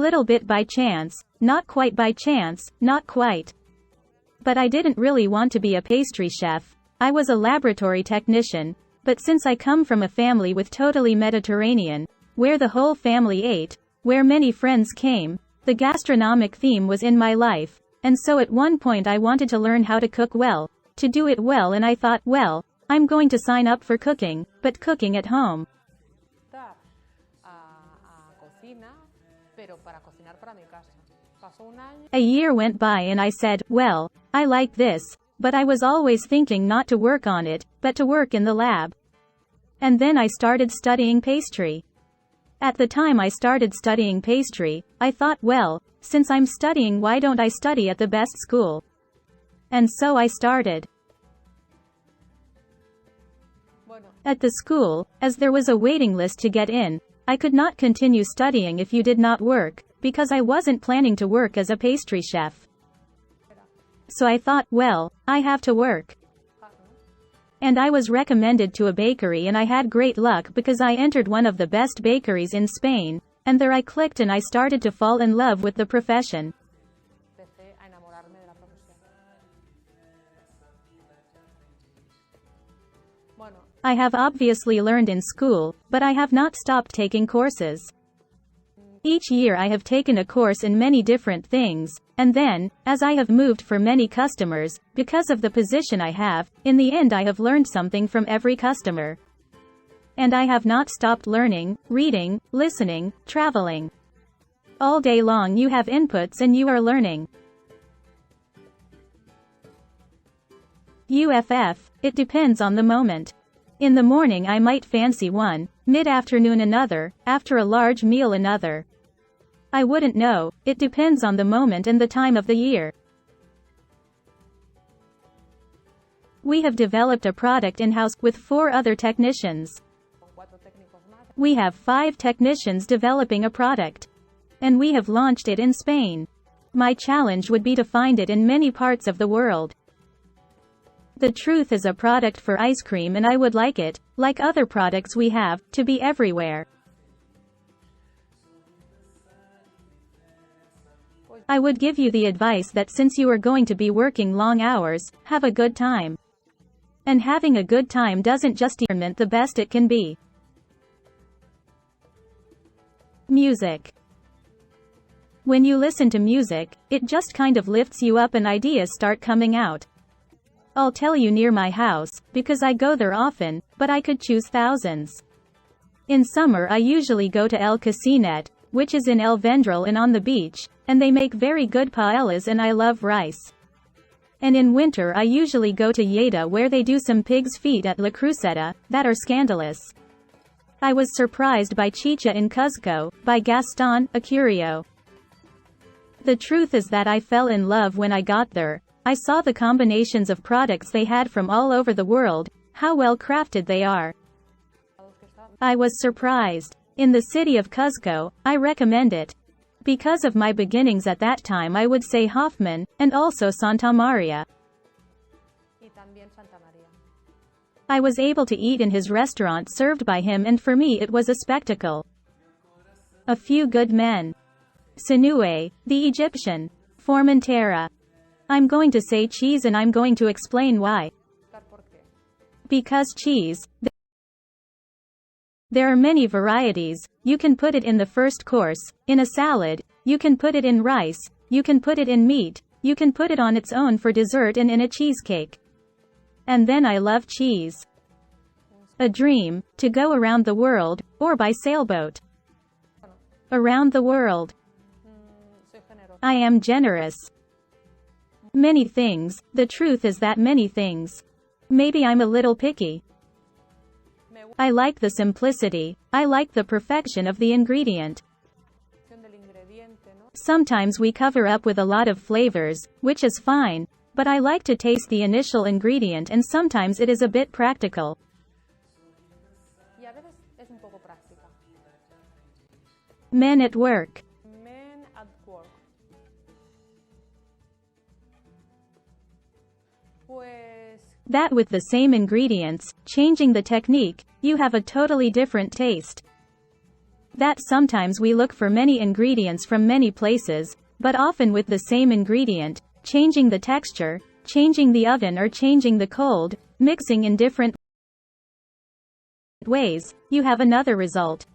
little bit by chance, not quite by chance, not quite. But I didn't really want to be a pastry chef. I was a laboratory technician. But since I come from a family with totally Mediterranean, where the whole family ate, where many friends came, the gastronomic theme was in my life, and so at one point I wanted to learn how to cook well, to do it well, and I thought, well, I'm going to sign up for cooking, but cooking at home. A year went by and I said, well, I like this, but I was always thinking not to work on it, but to work in the lab. And then I started studying pastry. At the time I started studying pastry, I thought, well, since I'm studying, why don't I study at the best school? And so I started. At the school, as there was a waiting list to get in, I could not continue studying if you did not work, because I wasn't planning to work as a pastry chef. So I thought, well, I have to work. And I was recommended to a bakery, and I had great luck because I entered one of the best bakeries in Spain, and there I clicked and I started to fall in love with the profession. I have obviously learned in school, but I have not stopped taking courses. Each year I have taken a course in many different things, and then, as I have moved for many customers, because of the position I have, in the end I have learned something from every customer. And I have not stopped learning, reading, listening, traveling. All day long you have inputs and you are learning. It depends on the moment. In the morning I might fancy one, mid-afternoon another, after a large meal another. I wouldn't know, it depends on the moment and the time of the year. We have developed a product in-house, with 4 other technicians. We have 5 technicians developing a product. And we have launched it in Spain. My challenge would be to find it in many parts of the world. The truth is a product for ice cream, and I would like it, like other products we have, to be everywhere. I would give you the advice that since you are going to be working long hours, have a good time. And having a good time doesn't just mean the best it can be. Music. When you listen to music, it just kind of lifts you up and ideas start coming out. I'll tell you, near my house, because I go there often, but I could choose thousands. In summer I usually go to El Casinet, which is in El Vendrell and on the beach, and they make very good paellas and I love rice. And in winter I usually go to Lleida, where they do some pig's feet at La Cruceta, that are scandalous. I was surprised by Chicha in Cuzco, by Gaston, a curio. The truth is that I fell in love when I got there. I saw the combinations of products they had from all over the world, how well crafted they are. I was surprised. In the city of Cuzco, I recommend it. Because of my beginnings at that time, I would say Hoffman, and also Santa Maria. I was able to eat in his restaurant served by him, and for me it was a spectacle. A few good men. Sinue, the Egyptian. Formentera. I'm going to say cheese, and I'm going to explain why. Because cheese, there are many varieties. You can put it in the first course, in a salad, you can put it in rice, you can put it in meat, you can put it on its own for dessert and in a cheesecake. And then I love cheese. A dream, to go around the world, or by sailboat. Around the world. I am generous. Many things, the truth is that many things. Maybe I'm a little picky. I like the simplicity, I like the perfection of the ingredient. Sometimes we cover up with a lot of flavors, which is fine, but I like to taste the initial ingredient, and sometimes it is a bit practical. Men at work. That with the same ingredients, changing the technique, you have a totally different taste. that sometimes we look for many ingredients from many places, but often with the same ingredient, changing the texture, changing the oven or changing the cold, mixing in different ways, you have another result.